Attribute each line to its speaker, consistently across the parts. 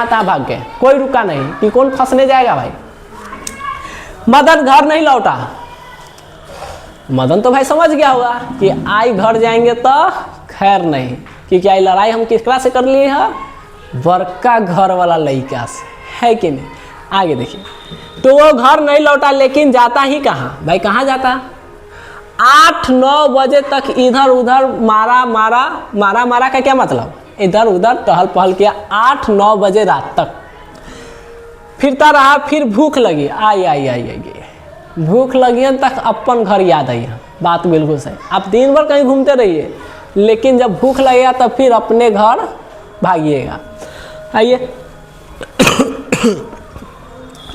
Speaker 1: जहाँ तहाँ भाग गए, कोई रुका नहीं कि कौन फंसने जाएगा भाई। मदन घर नहीं लौटा। मदन तो भाई समझ गया होगा कि आई घर जाएंगे तो खैर नहीं, क्योंकि आई लड़ाई हम किसका से कर लिए है, बड़का घर वाला लड़का से, है कि नहीं। आगे देखिए, तो वो घर नहीं लौटा, लेकिन जाता ही कहाँ भाई, कहाँ जाता, 8-9 बजे तक इधर उधर मारा का क्या मतलब, इधर उधर टहल पहल किया 8-9 बजे रात तक फिरता रहा। फिर भूख लगी, आई भूख लगी तक अपन घर याद आई। बात बिल्कुल सही, आप दिन भर कहीं घूमते रहिए, लेकिन जब भूख लगेगा तब फिर अपने घर भागिएगा। आइए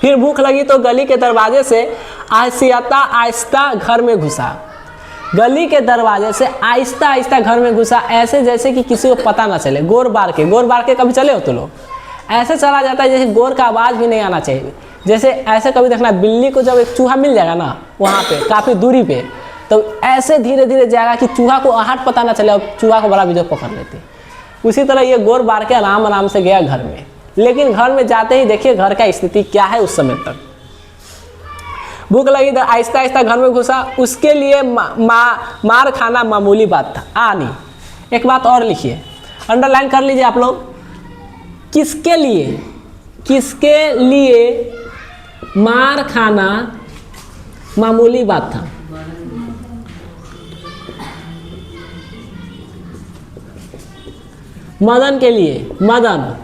Speaker 1: फिर भूख लगी तो गली के दरवाजे से आहिस्ता घर में घुसा। गली के दरवाजे से आहिस्ता घर में घुसा, ऐसे जैसे कि किसी को पता ना चले। गोर बार के कभी चले हो तो लोग, ऐसे चला जाता है जैसे गोर का आवाज़ भी नहीं आना चाहिए। जैसे ऐसे कभी देखना, बिल्ली को जब एक चूहा मिल जाएगा ना वहाँ पे काफ़ी दूरी पे, तो ऐसे धीरे धीरे जाएगा कि चूहा को आहट पता ना चले और चूहा को बड़ा भी जो पकड़ लेते। उसी तरह ये गोर बार के आराम से गया घर में, लेकिन घर में जाते ही देखिए घर का स्थिति क्या है। उस समय तक भूख लगी तो आहिस्ता घर में घुसा। उसके लिए मार खाना मामूली बात था। नहीं, एक बात और लिखिए, अंडरलाइन कर लीजिए आप लोग, किसके लिए मार खाना मामूली बात था। मदन के लिए। मदन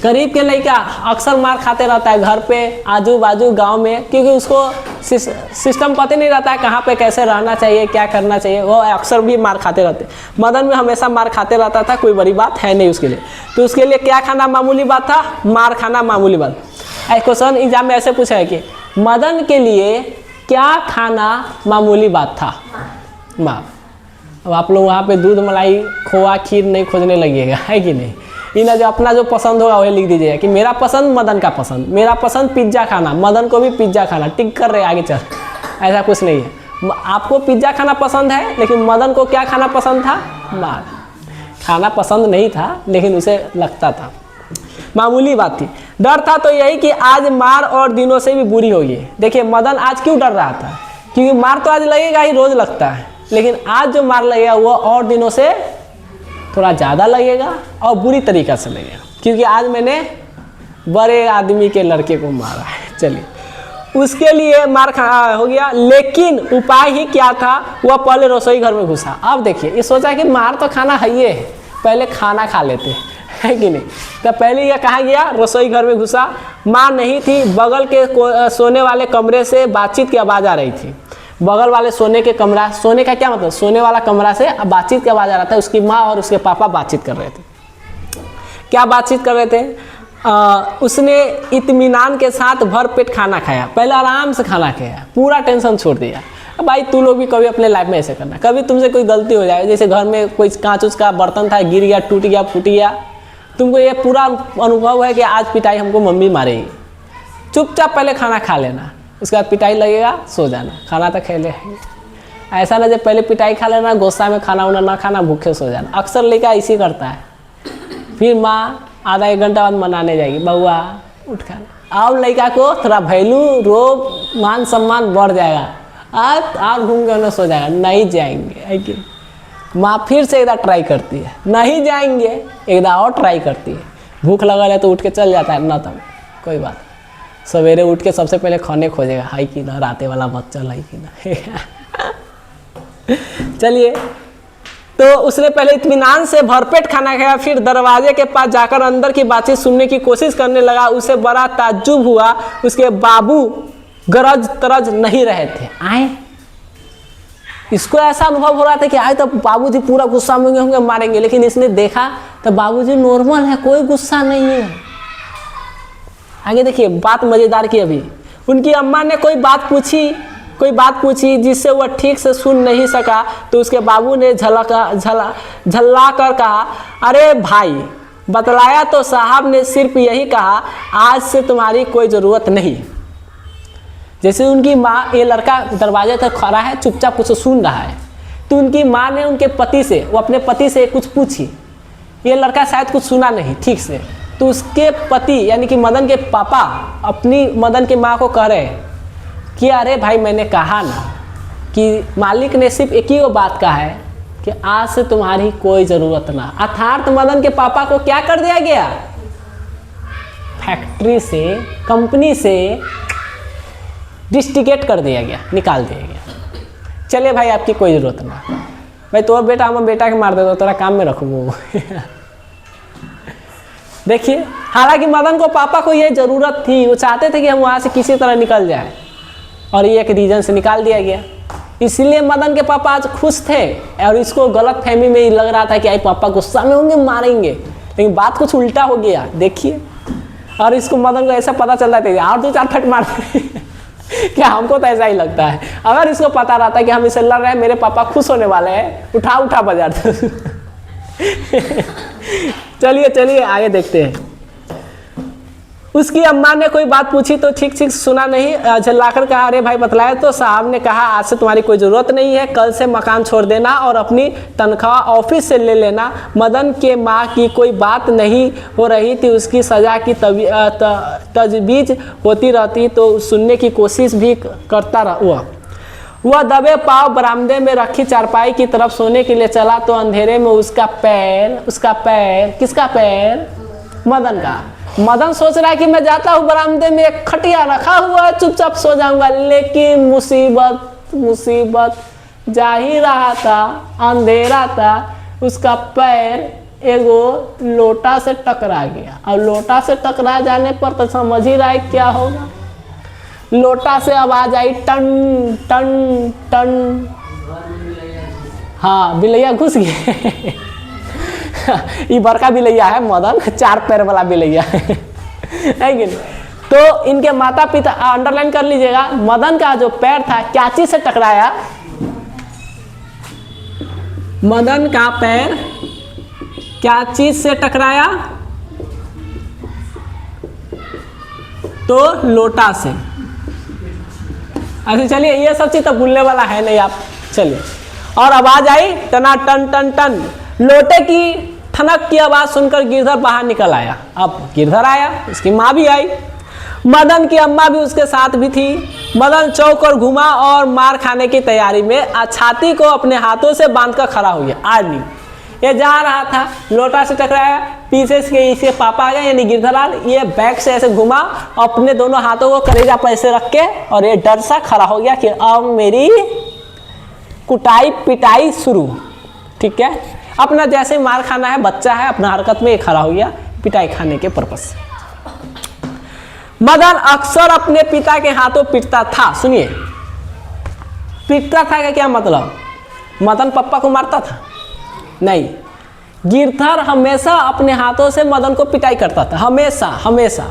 Speaker 1: गरीब के लड़का अक्सर मार खाते रहता है घर पे, आजू बाजू गांव में, क्योंकि उसको सिस्टम पता नहीं रहता है कहाँ पे कैसे रहना चाहिए, क्या करना चाहिए। वो अक्सर भी मार खाते रहते। मदन भी हमेशा मार खाते रहता था, कोई बड़ी बात है नहीं उसके लिए। तो उसके लिए क्या खाना मामूली बात था, मार खाना मामूली बात। एक क्वेश्चन एग्जाम में ऐसे पूछा है कि मदन के लिए क्या खाना मामूली बात था। माँ, अब आप लोग वहाँ पे दूध मलाई खोआ खीर नहीं खोजने लगिएगा, है कि नहीं। इन्हें जो अपना जो पसंद होगा वही लिख दीजिएगा कि मेरा पसंद मदन का पसंद, मेरा पसंद पिज्ज़ा खाना, मदन को भी पिज्ज़ा खाना। टिक कर रहे आगे चल, ऐसा कुछ नहीं है। आपको पिज्ज़ा खाना पसंद है, लेकिन मदन को क्या खाना पसंद था, मार खाना पसंद नहीं था, लेकिन उसे लगता था मामूली बात थी। डर था तो यही कि आज मार और दिनों से भी बुरी होगी। देखिए मदन आज क्यों डर रहा था, क्योंकि मार तो आज लगेगा ही, रोज लगता है, लेकिन आज जो मार लगेगा वो और दिनों से थोड़ा ज़्यादा लगेगा और बुरी तरीक़ा से लगेगा, क्योंकि आज मैंने बड़े आदमी के लड़के को मारा है। चलिए, उसके लिए मार हो गया, लेकिन उपाय ही क्या था, वह पहले रसोई घर में घुसा। अब देखिए, ये सोचा कि मार तो खाना है ही है, पहले खाना खा लेते, है कि नहीं। तो पहले यह कहाँ गया, रसोई घर में घुसा। माँ नहीं थी, बगल के सोने वाले कमरे से बातचीत की आवाज़ आ रही थी। बगल वाले सोने के कमरा, सोने का क्या मतलब, सोने वाला कमरा से बातचीत की आवाज़ आ रहा था। उसकी माँ और उसके पापा बातचीत कर रहे थे। क्या बातचीत कर रहे थे, उसने इत्मीनान के साथ भरपेट खाना खाया। पहले आराम से खाना खाया, पूरा टेंशन छोड़ दिया। अब भाई तू लोग भी कभी अपने लाइफ में ऐसे करना, कभी तुमसे कोई गलती हो जाए, जैसे घर में कोई कांच उच का बर्तन था, गिर गया, टूट गया, फूट गया, तुमको ये पूरा अनुभव है कि आज पिटाई हमको मम्मी मारेगी। चुपचाप पहले खाना खा लेना, उसके बाद पिटाई लगेगा, सो जाना, खाना तो खेले। ऐसा ना जब पहले पिटाई खा लेना, गुस्सा में खाना उना ना खाना, भूखे सो जाना। अक्सर लड़का इसी करता है। फिर माँ आधा एक घंटा बाद मनाने जाएगी, बउआ उठ खाना। अब लड़का को थोड़ा वैल्यू, रोब, मान सम्मान बढ़ जाएगा, आप घूम के उन्हें सो जाएगा। नहीं जाएंगे, है कि माँ फिर से एक बार ट्राई करती है, नहीं जाएंगे, एक बार और ट्राई करती है। भूख लगा है तो उठ के चल जाता है ना, तब कोई बात। सवेरे उठ के सबसे पहले खाने खोजेगा, हाई कि ना, राते वाला बच्चा है कि ना। चलिए, तो उसने पहले इत्मीनान से भरपेट खाना खाया, फिर दरवाजे के पास जाकर अंदर की बातचीत सुनने की कोशिश करने लगा। उसे बड़ा ताज्जुब हुआ, उसके बाबू गरज तरज नहीं रहे थे। आए, इसको ऐसा अनुभव हो रहा था कि आए तो बाबूजी पूरा गुस्सा में होंगे, मारेंगे, लेकिन इसने देखा तो बाबूजी नॉर्मल है, कोई गुस्सा नहीं है। आगे देखिए, बात मजेदार की। अभी उनकी अम्मा ने कोई बात पूछी जिससे वह ठीक से सुन नहीं सका, तो उसके बाबू ने झल्ला कर कहा, अरे भाई, बतलाया तो साहब ने सिर्फ यही कहा, आज से तुम्हारी कोई ज़रूरत नहीं। जैसे उनकी माँ, ये लड़का दरवाजे तक खड़ा है, चुपचाप कुछ सुन रहा है, तो उनकी माँ ने उनके पति से, वो अपने पति से कुछ पूछी। ये लड़का शायद कुछ सुना नहीं ठीक से, तो उसके पति यानी कि मदन के पापा अपनी मदन की माँ को कह रहे कि अरे भाई मैंने कहा ना कि मालिक ने सिर्फ एक ही वो बात कहा है कि आज से तुम्हारी कोई ज़रूरत ना। अर्थात मदन के पापा को क्या कर दिया गया, फैक्ट्री से, कंपनी से डिस्टिकेट कर दिया गया, निकाल दिया गया। चलिए भाई आपकी कोई ज़रूरत ना भाई, तो बेटा हम बेटा के मार दे दो, तेरा काम में रखूँगा। देखिए, हालांकि मदन को पापा को ये ज़रूरत थी, वो चाहते थे कि हम वहाँ से किसी तरह निकल जाए, और ये एक रीज़न से निकाल दिया गया। इसलिए मदन के पापा आज खुश थे, और इसको गलत फहमी में ही लग रहा था कि आई पापा गुस्सा में होंगे, मारेंगे, लेकिन बात कुछ उल्टा हो गया। देखिए, और इसको मदन को ऐसा पता चल रहा था और 2-4 फट मार क्या, हमको तो ऐसा ही लगता है। अगर इसको पता रहता कि हम इसे लड़ रहे हैं, मेरे पापा खुश होने वाले हैं, उठा बाजार। चलिए चलिए आगे देखते हैं। उसकी अम्मा ने कोई बात पूछी तो ठीक सुना नहीं, झल्लाकर कहा अरे भाई बतलाए तो। साहब ने कहा आज से तुम्हारी कोई ज़रूरत नहीं है, कल से मकान छोड़ देना और अपनी तनख्वाह ऑफिस से ले लेना। मदन के माँ की कोई बात नहीं हो रही थी, उसकी सज़ा की तजवीज़ होती रहती तो सुनने की कोशिश भी करता रहा। वह दबे पाँव बरामदे में रखी चारपाई की तरफ सोने के लिए चला तो अंधेरे में उसका पैर, किसका पैर, मदन का। मदन सोच रहा है कि मैं जाता हूँ बरामदे में, एक खटिया रखा हुआ है, चुपचाप सो जाऊंगा, लेकिन मुसीबत जा ही रहा था, अंधेरा था, उसका पैर एगो लोटा से टकरा गया। और लोटा से टकरा जाने पर तो समझ ही रहा है क्या होगा। लोटा से आवाज आई टन टन टन। हाँ, बिलैया घुस गए। ये बड़का बिलैया है मदन, 4 पैर वाला बिलैया है कि नहीं? तो इनके माता पिता, अंडरलाइन कर लीजिएगा, मदन का जो पैर था क्या चीज से टकराया, मदन का पैर क्या चीज से टकराया, तो लोटा से। अच्छा चलिए, ये सब चीज तो भूलने वाला है नहीं आप। चलिए, और आवाज आई टना टन टन टन। लोटे की ठनक की आवाज सुनकर गिरधर बाहर निकल आया। अब गिरधर आया, उसकी माँ भी आई, मदन की अम्मा भी उसके साथ भी थी। मदन चौक और घुमा और मार खाने की तैयारी में छाती को अपने हाथों से बांधकर खड़ा हो गया। आदमी ये जा रहा था, लोटा से टकराया, पीछे से इसके पापा आ गए यानी गिरधरलाल, ये बैक से ऐसे घुमा, अपने दोनों हाथों को कलेजा पर ऐसे रख के, और ये डर सा खड़ा हो गया कि अब मेरी कुटाई पिटाई शुरू। ठीक है, अपना जैसे मार खाना है, बच्चा है, अपना हरकत में खड़ा हो गया पिटाई खाने के पर्पस से। मदन अक्सर अपने पिता के हाथों पीटता था। सुनिए, पीटता था का क्या मतलब, मदन पापा को मारता था नहीं, गिरधर हमेशा अपने हाथों से मदन को पिटाई करता था, हमेशा।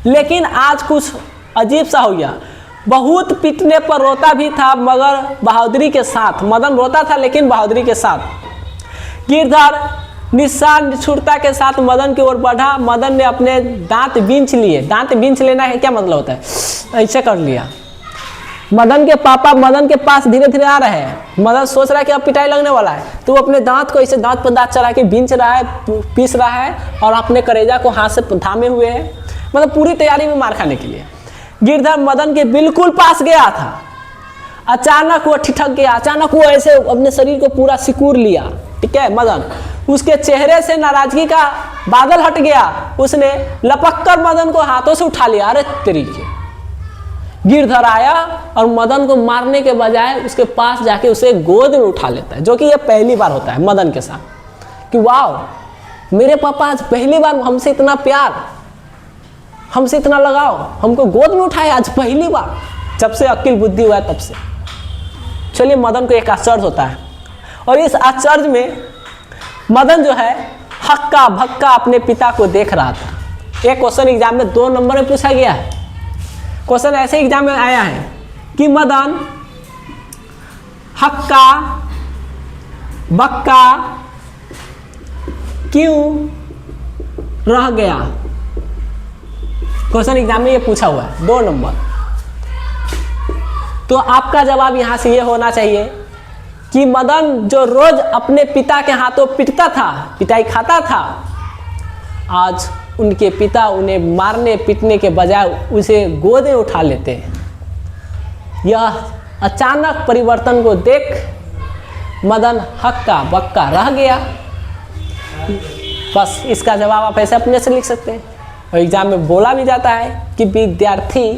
Speaker 1: लेकिन आज कुछ अजीब सा हो गया, बहुत पीटने पर रोता भी था मगर बहादुरी के साथ। मदन रोता था लेकिन बहादुरी के साथ। गिरधर निष्ठुरता के साथ मदन की ओर बढ़ा। मदन ने अपने दांत बींच लिए। दांत बींच लेना है क्या मतलब होता है, ऐसे कर लिया। मदन के पापा मदन के पास धीरे धीरे आ रहे हैं। मदन सोच रहा है कि अब पिटाई लगने वाला है, तो वो अपने दांत को ऐसे दांत पर दांत चला के बींच रहा है, पीस रहा है, और अपने करेजा को हाथ से थामे हुए है, मतलब पूरी तैयारी में मार खाने के लिए। गिरधर मदन के बिल्कुल पास गया था। अचानक वो ठिठक गया, अचानक वो ऐसे अपने शरीर को पूरा सिकुड़ लिया। ठीक है, मदन, उसके चेहरे से नाराजगी का बादल हट गया। उसने लपककर मदन को हाथों से उठा लिया। अरे तरीके, गिरधर आया और मदन को मारने के बजाय उसके पास जाके उसे गोद में उठा लेता है, जो कि यह पहली बार होता है मदन के साथ, कि वाह मेरे पापा आज पहली बार हमसे इतना प्यार, हमसे इतना लगाव, हमको गोद में उठाए आज पहली बार, जब से अक्ल बुद्धि हुआ है तब से। चलिए, मदन को एक आश्चर्य होता है, और इस आश्चर्य में मदन जो है हक्का भक्का अपने पिता को देख रहा था। एक क्वेश्चन एग्जाम में 2 नंबर में पूछा गया है। क्वेश्चन ऐसे एग्जाम में आया है कि मदन हक्का बक्का क्यों रह गया। क्वेश्चन एग्जाम में ये पूछा हुआ है, 2 नंबर। तो आपका जवाब यहां से ये होना चाहिए कि मदन जो रोज अपने पिता के हाथों पिटता था, पिटाई खाता था, आज उनके पिता उन्हें मारने पीटने के बजाय उसे गोद में उठा लेते हैं। यह अचानक परिवर्तन को देख मदन हक्का बक्का रह गया। बस इसका जवाब आप ऐसे अपने से लिख सकते हैं। और एग्जाम में बोला भी जाता है कि विद्यार्थी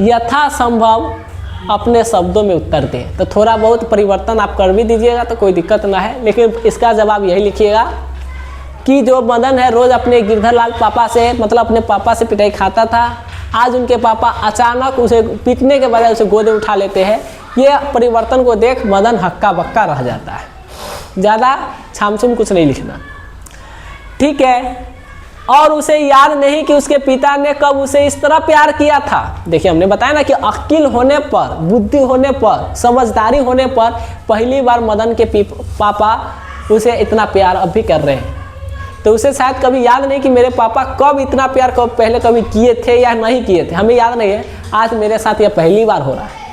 Speaker 1: यथासंभव अपने शब्दों में उत्तर दें। तो थोड़ा बहुत परिवर्तन आप कर भी दीजिएगा तो कोई दिक्कत ना है, लेकिन इसका जवाब यही लिखिएगा कि जो मदन है रोज़ अपने गिरधरलाल पापा से मतलब अपने पापा से पिटाई खाता था, आज उनके पापा अचानक उसे पीटने के बजाय उसे गोद में उठा लेते हैं। ये परिवर्तन को देख मदन हक्का बक्का रह जाता है। ज़्यादा छामछुम कुछ नहीं लिखना, ठीक है। और उसे याद नहीं कि उसके पिता ने कब उसे इस तरह प्यार किया था। देखिए हमने बताया ना कि अक्ल होने पर, बुद्धि होने पर, समझदारी होने पर पहली बार मदन के पापा उसे इतना प्यार अब भी कर रहे हैं। तो उसे शायद कभी याद नहीं कि मेरे पापा कब इतना प्यार कब पहले कभी किए थे या नहीं किए थे, हमें याद नहीं है। आज मेरे साथ यह पहली बार हो रहा है।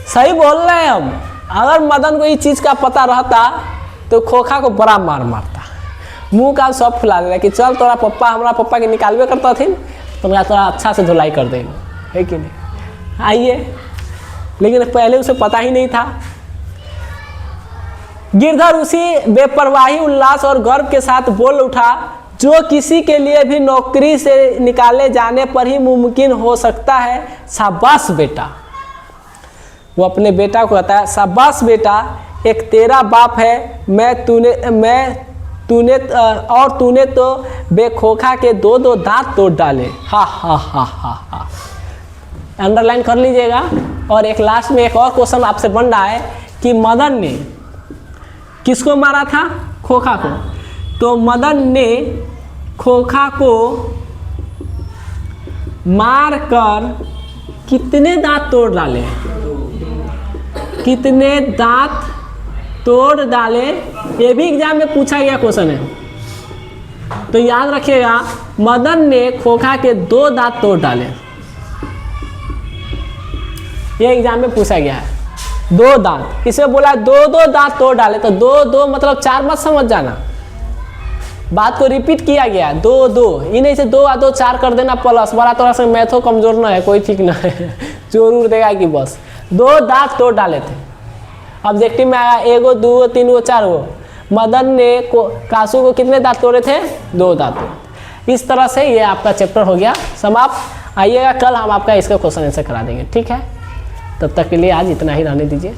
Speaker 1: सही बोल रहे हैं हम। अगर मदन को इस चीज़ का पता रहता तो खोखा को बड़ा मार मारता, मुंह का सब फुला देता कि चल तोरा पप्पा हमारा पप्पा के निकालवे करता थी तो थोड़ा अच्छा से धुलाई कर देंगे, है कि नहीं। आइए, लेकिन पहले उसे पता ही नहीं था। गिरधर उसी बेपरवाही उल्लास और गर्व के साथ बोल उठा जो किसी के लिए भी नौकरी से निकाले जाने पर ही मुमकिन हो सकता है। शाबाश बेटा, वो अपने बेटा को कहता है शाबाश बेटा, एक तेरा बाप है, तूने तो बेखोखा के दो दांत तोड़ डाले। हा हा हा हा हा। अंडरलाइन कर लीजिएगा। और एक लास्ट में एक और क्वेश्चन आपसे बन रहा है कि मदन ने किसको मारा था? खोखा को। तो मदन ने खोखा को मार कर कितने दांत तोड़ डाले? कितने दांत तोड़ डाले? ये भी एग्जाम में पूछा गया क्वेश्चन है, तो याद रखिएगा मदन ने खोखा के 2 दांत तोड़ डाले। ये एग्जाम में पूछा गया है। 2 दांत, इसे बोला 2 दांत तोड़ डाले, तो 2 मतलब 4 मत समझ जाना, बात को रिपीट किया गया। 2 ये नहीं से 2 और 2 4 कर देना प्लस, बड़ा थोड़ा सा मैथो कमजोर ना है, कोई ठीक ना है, जोर देगा कि बस 2 दांत तोड़ डाले थे। ऑब्जेक्टिव में आया 1 2 3 4। मदन ने कासू को कितने दांत तोड़े थे? 2 दांत। इस तरह से ये आपका चैप्टर हो गया समाप्त। आइएगा कल हम आपका इसका क्वेश्चन आंसर करा देंगे, ठीक है। तब तक के लिए आज इतना ही रहने दीजिए।